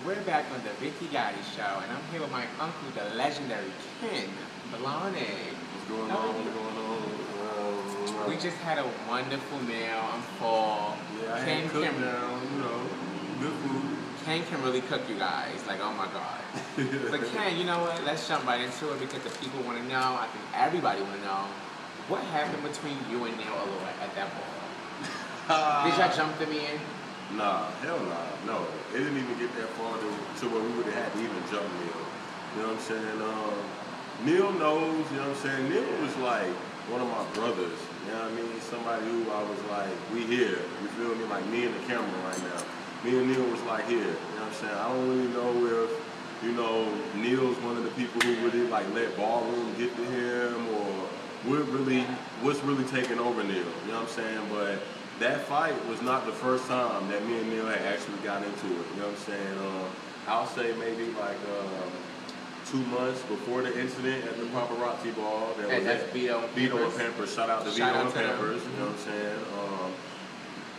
We're back on the Vicky Gotti show, and I'm here with my uncle, the legendary Ken Blahnik. What's going on? What's going on? We just had a wonderful meal. I'm full. Yeah, I Ken had cooked can, down, good food. Ken can really cook, you guys. Like, oh my God. But Ken, you know what? Let's jump right into it because the people want to know. I think everybody want to know what happened between you and Neil Alloy at that ball. Did y'all jump them in? Nah, hell nah, no. It didn't even get that far to where we would have had to even jump Neil. You know what I'm saying? Neil knows, you know what I'm saying? Neil was like one of my brothers, you know what I mean? Somebody who I was like, we here, you feel me? Like me and the camera right now. Me and Neil was like here, you know what I'm saying? I don't really know if, you know, Neil's one of the people who really like let ballroom get to him or what's really taking over Neil, you know what I'm saying? But that fight was not the first time that me and Neil had actually got into it, you know what I'm saying? I'll say maybe like 2 months before the incident at the paparazzi ball. That's Vito and Pampers. Shout out to Vito and Pampers, you know what I'm saying?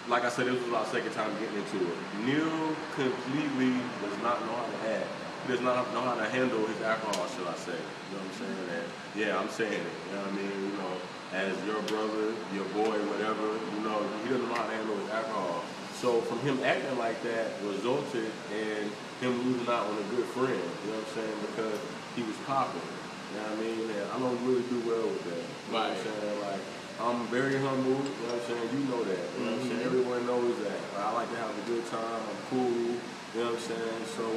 Like I said, this was our second time getting into it. Neil completely does not know how to act. He does not know how to handle his alcohol, should I say. You know what I'm saying? And yeah, I'm saying it. You know what I mean? You know, as your brother, your boy, whatever, you know, he doesn't know how to handle his alcohol. So from him acting like that resulted in him losing out on a good friend, you know what I'm saying? Because he was popping. You know what I mean? And I don't really do well with that. You know what I'm saying? Like, I'm very humble, you know what I'm saying? You know that. You know what I'm saying? Everyone knows that. I like to have a good time, I'm cool, you know what I'm saying? So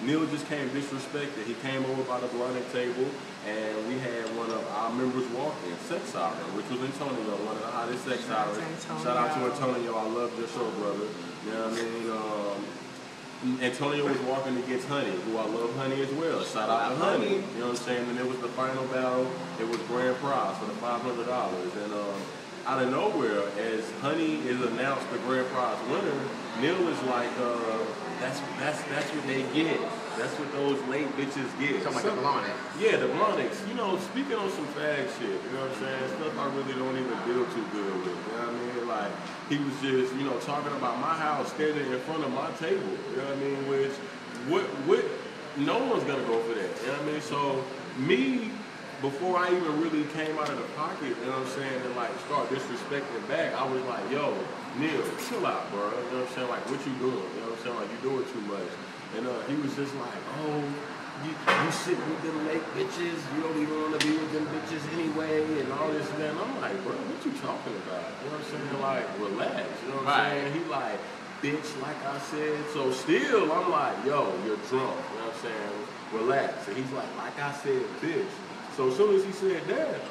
Neil just came disrespected. He came over by the blinding table and we had one of our members walk in, Sex Siren, which was Antonio, one of the hottest sex sirens. Shout out to Antonio, I love your show, brother. You know what I mean? Antonio was walking against Honey, who I love Honey as well. Shout out to Honey. You know what I'm saying? And it was the final battle. It was grand prize for the $500. And out of nowhere, as Honey is announced the grand prize winner, Neil is like, that's what they get. That's what those late bitches get. Something like the Blahniks. Yeah, the Blahniks. You know, speaking on some fag shit, you know what I'm saying? Stuff I really don't even deal too good with. You know what I mean? Like, he was just, you know, talking about my house standing in front of my table. You know what I mean? Which, what, no one's gonna go for that. You know what I mean? So, me, before I even really came out of the pocket, you know what I'm saying, and like start disrespecting back, I was like, yo, Neil, chill out, bro. You know what I'm saying? Like, what you doing? You know what I'm saying? Like, you doing too much. And he was just like, oh, you sit with them late bitches, you don't even want to be with them bitches anyway, and all this and that. And I'm like, bro, what you talking about? You know what I'm saying? Like, relax. You know what I'm saying? He like, bitch, like I said. So still, I'm like, yo, you're drunk. You know what I'm saying? Relax. And he's like I said, bitch. So as soon as he said that,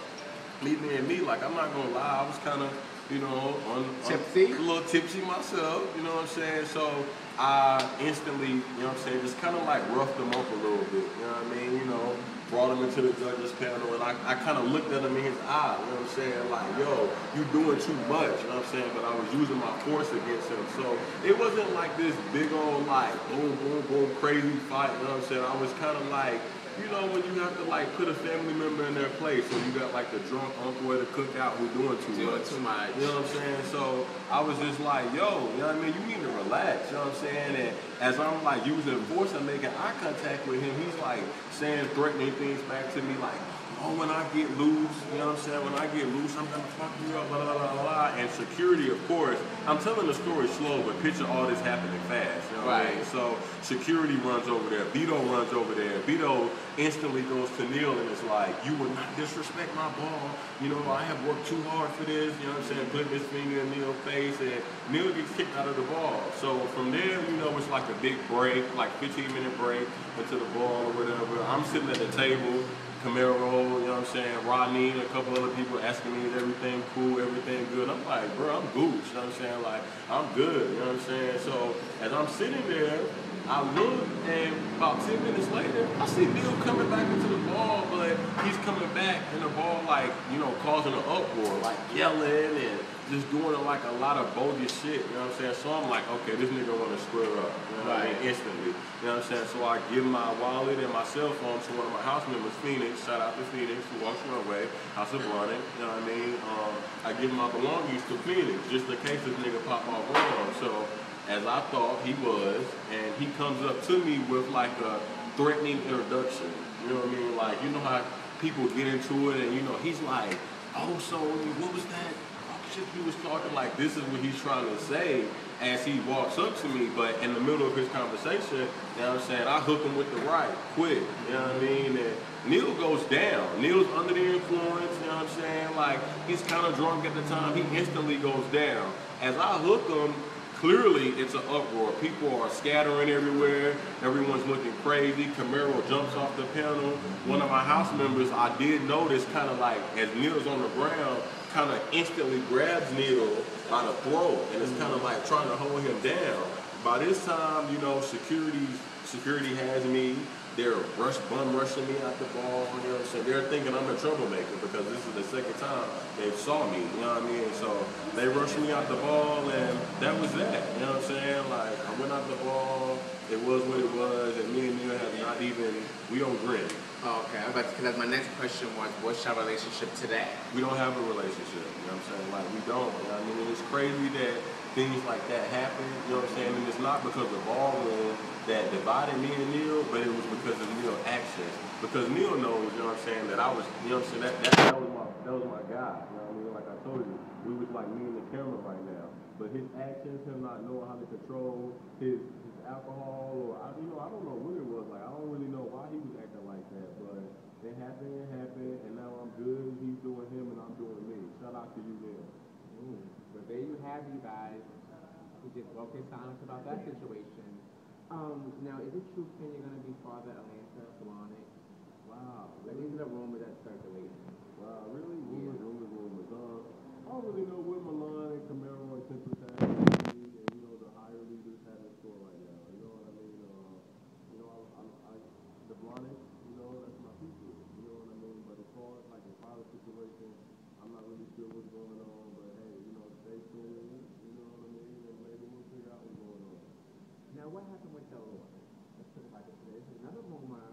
me, like, I'm not gonna lie, I was kind of, you know, tipsy? A little tipsy myself, you know what I'm saying? So I instantly, you know what I'm saying, just kind of like roughed him up a little bit, you know what I mean? You know, brought him into the judges panel and I kind of looked at him in his eye, you know what I'm saying? Like, yo, you doing too much, you know what I'm saying? But I was using my force against him. So it wasn't like this big old, like, boom, boom, boom, crazy fight, you know what I'm saying? I was kind of like, you know, when you have to like put a family member in their place, so you got like the drunk uncle at a cookout who doing too much. Too much. You know what I'm saying? So I was just like, yo, you know what I mean? You need to relax, you know what I'm saying? And as I'm like using force and making eye contact with him, he's like saying threatening things back to me like, oh, when I get loose, you know what I'm saying? When I get loose, I'm gonna fuck you up, blah, blah, blah, blah. And security, of course, I'm telling the story slow, but picture all this happening fast, you know what I mean? So security runs over there, Vito runs over there. Vito instantly goes to Neil and is like, you would not disrespect my ball. You know, I have worked too hard for this, you know what I'm saying? Putting his finger in Neil's face, and Neil gets kicked out of the ball. So from there, you know, it's like a big break, like 15-minute break into the ball or whatever. I'm sitting at the table, Camaro, you know what I'm saying, Rodney, and a couple other people asking me, is everything cool, everything good? I'm like, bro, I'm Gooch, you know what I'm saying? Like, I'm good, you know what I'm saying? So as I'm sitting there, I look, and about 10 minutes later, I see Neil coming back into the ball, but he's coming back in the ball like, you know, causing an uproar, like yelling and just doing like a lot of bogus shit, you know what I'm saying? So I'm like, okay, this nigga wanna square up, you know what I mean, instantly. You know what I'm saying? So I give my wallet and my cell phone to one of my house members, Phoenix, shout out to Phoenix, who walks my way, House of Running, you know what I mean? I give my belongings to Phoenix, just in case this nigga pop off wrong. So as I thought he was, and he comes up to me with like a threatening introduction. You know what I mean? Like, you know how people get into it, and you know, he's like, oh, so what was that? Oh, shit, he was talking like this is what he's trying to say as he walks up to me, but in the middle of his conversation, you know what I'm saying, I hook him with the right, quick, you know what I mean? And Neil goes down. Neil's under the influence, you know what I'm saying? Like, he's kind of drunk at the time. He instantly goes down. As I hook him, clearly it's an uproar. People are scattering everywhere. Everyone's looking crazy. Camaro jumps off the panel. One of my house members, I did notice, kind of like, as Neil's on the ground, kind of instantly grabs Neil by the throat, and it's kind of like trying to hold him down. By this time, you know, security has me. They're bum rushing me out the ball, you know what I'm saying? They're thinking I'm a troublemaker because this is the second time they saw me, you know what I mean? So they rushed me out the ball, and that was that, you know what I'm saying? Like, I went out the ball, it was what it was, and me and Neil have not even, we don't grin. Oh, okay, because my next question was, what's your relationship today? We don't have a relationship, you know what I'm saying? Like, we don't, you know what I mean? And it's crazy that things like that happen, you know what I'm saying? And it's not because of ballroom that divided me and Neil, but it was because of Neil's actions. Because Neil knows, you know what I'm saying, that I was, you know what I'm saying, that was my guy, you know what I mean? Like I told you, we was like me and the camera right now. But his actions, him not knowing how to control his alcohol, or I don't know what it was. Like, I don't really know why he was acting like that, but it happened, and now I'm good. He's doing him, and I'm doing me. Shout out to you, Neil. But there you have you guys. We just broke his silence about that situation. Now, is it true, Ken, you're going to be Father Atlanta, Solonic? Wow. Like, these are the rumors that circulating. Wow, really? Yeah. Rumors. I don't really know what Milan and Camaro and Tempest have, and, you know, the higher leaders have in store right now. You know what I mean? You know, the Blonics, you know, that's my people. You know what I mean? But as far as, like, the father situation, I'm not really sure what's going on, but hey, you know, stay tuned, you know what I mean? And maybe we'll figure out what's going on. Now, what happened with the Lord? Let's put it like this. There's another rumor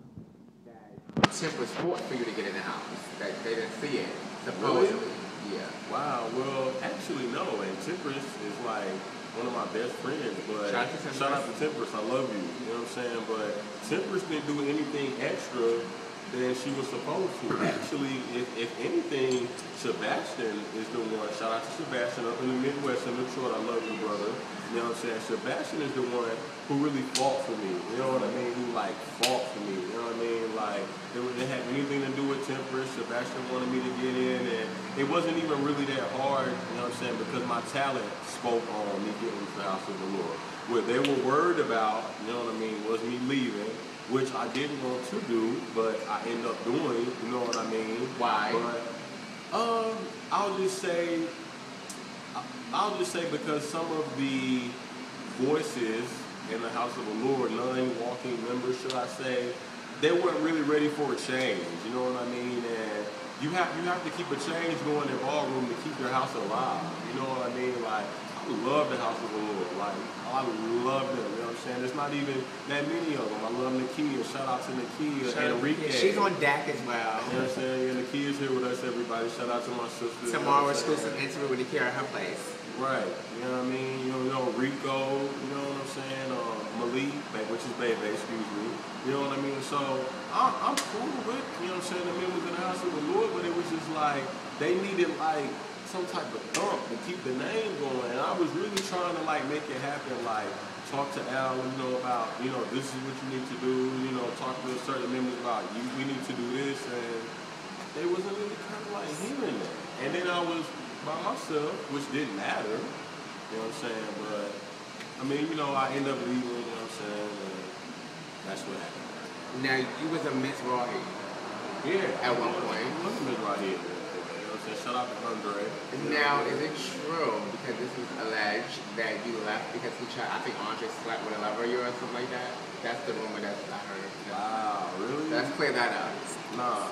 that Tip was fought for you to get in the house. That they didn't see it. Supposedly. Really? Yeah. Wow, well, actually, no, and Temperance is like one of my best friends, but shout out to Temperance, I love you, you know what I'm saying, but Temperance didn't do anything extra than she was supposed to. Actually, if anything, Sebastian is the one, shout out to Sebastian up in the Midwest in Detroit, I love you, brother, you know what I'm saying, Sebastian is the one who really fought for me, you know what I mean, who like fought for me, you know what I mean, like, it had anything to do with Temperance. Sebastian wanted me to get in, and it wasn't even really that hard, you know what I'm saying, because my talent spoke on me getting to the house of the Lord. What they were worried about, you know what I mean, was me leaving, which I didn't want to do, but I ended up doing, you know what I mean? Why? But, I'll just say because some of the voices in the house of the Lord, non-walking members, should I say, they weren't really ready for a change, you know what I mean? And you have to keep a change going in ballroom to keep your house alive, you know what I mean? Like, I love the house of the Lord, like, I love them, you know what I'm saying? There's not even that many of them. I love Nakia, shout out to Nakia and Enrique. She's on DAC as well. You know what I'm saying? And Nakia's here with us, everybody. Shout out to my sisters. Tomorrow exclusive interview with Nakia at her place. Right, you know what I mean? You know Rico, you know what I'm saying? Malik, which is Baby, excuse me. You know what I mean? So, I'm cool with, you know what I'm saying, the members in the house of the Lord, but it was just like, they needed like some type of thump to keep the name going. And I was really trying to like make it happen, like talk to Al, you know, about, you know, this is what you need to do, you know, talk to certain members about, we need to do this, and they wasn't really kind of like hearing that. And then I was by myself, which didn't matter, you know what I'm saying, but, I mean, you know, I end up leaving, you know what I'm saying, and that's what happened. Now, you was a Miss Raw Yeah. at one point. I was a Miss Raw here, you know what I'm saying, shout out to Andre. Now, is it true, because this is alleged, that you left because he tried, I think Andre slept with a lover of yours or something like that? That's the rumor that I heard. Wow, really? Let's clear that up. Nah,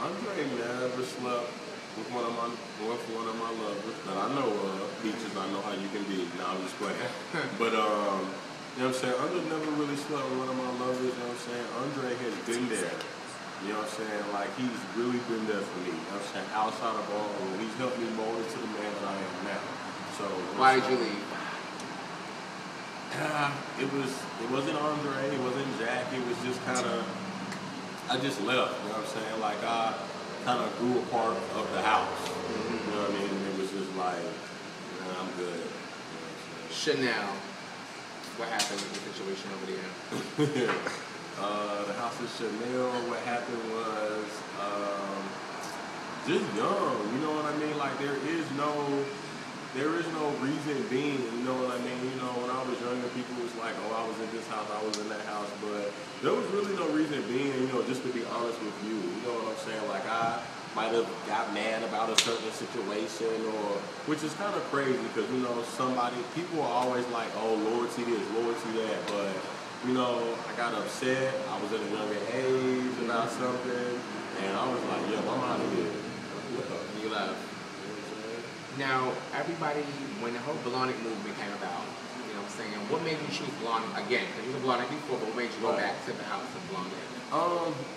Andre never slept with one of my lovers that I know of. Peaches, I know how you can be. Nah, I'm just playing. But you know what I'm saying? Andre never really slept with one of my lovers, you know what I'm saying? Andre has been there. You know what I'm saying? Like, he's really been there for me. You know what I'm saying? Outside of ballroom, he's helped me mold into the man that I am now. So why did you leave? It wasn't Andre, it wasn't Jack, it was just kind of, I just left, you know what I'm saying? Like, I kind of grew a part of the house, you know what I mean? And it was just like, nah, I'm good, you know what I'm saying? Chanel. What happened with the situation over there? The house of Chanel, what happened was, just young, you know what I mean? Like, there is no reason being, you know what I mean? You know, when I was younger, people was like, oh, I was in this house, I was in that house, but there was really no reason being, you know, just to be honest with you. You know what I'm saying? Like, I might have got mad about a certain situation, or, which is kind of crazy, because, you know, people are always like, oh, loyalty this, loyalty that, but, you know, I got upset, I was at a younger age about something, and I was like, yo, I'm out of here. You left. Now, everybody, when the whole Blondic movement came about, you know what I'm saying, what made you choose Blondic again? Because you were Blondic before, but what made you go back to the house of Blondic?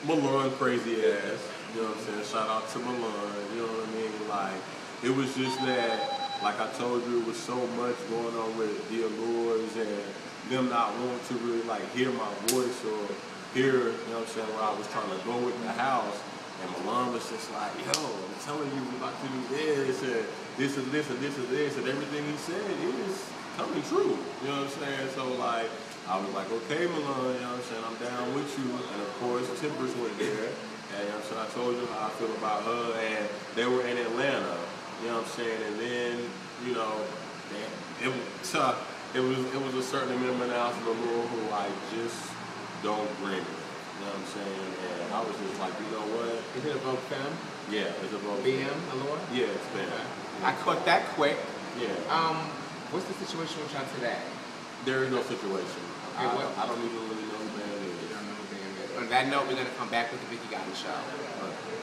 Milan crazy ass, you know what I'm saying? Shout out to Milan, you know what I mean? Like, it was just that, like I told you, it was so much going on with the Allures and them not wanting to really, like, hear my voice or hear, you know what I'm saying, where I was trying to go with the house. And Milan was just like, yo, I'm telling you, we're about to do this, and this and this and this and this, and everything he said is coming true. You know what I'm saying? So, like, I was like, okay, Milan, you know what I'm saying? I'm down with you. And, of course, Timbers went there. And, you know what I'm saying? I told you how I feel about her. And they were in Atlanta. You know what I'm saying? And then, you know, it was a certain amendment out of the law who I just don't bring it. You know what I'm saying? And I was just like, you know what? Is it a Vogue Femme? Yeah, it's a Vogue BM, Allure? Yeah, it's BM. Okay. I caught that quick. Yeah. What's the situation with y'all today? There is no situation. Okay, I don't even really know who band is. You don't know who BM is. On that note, we're going to come back with the Vicky Gotti show.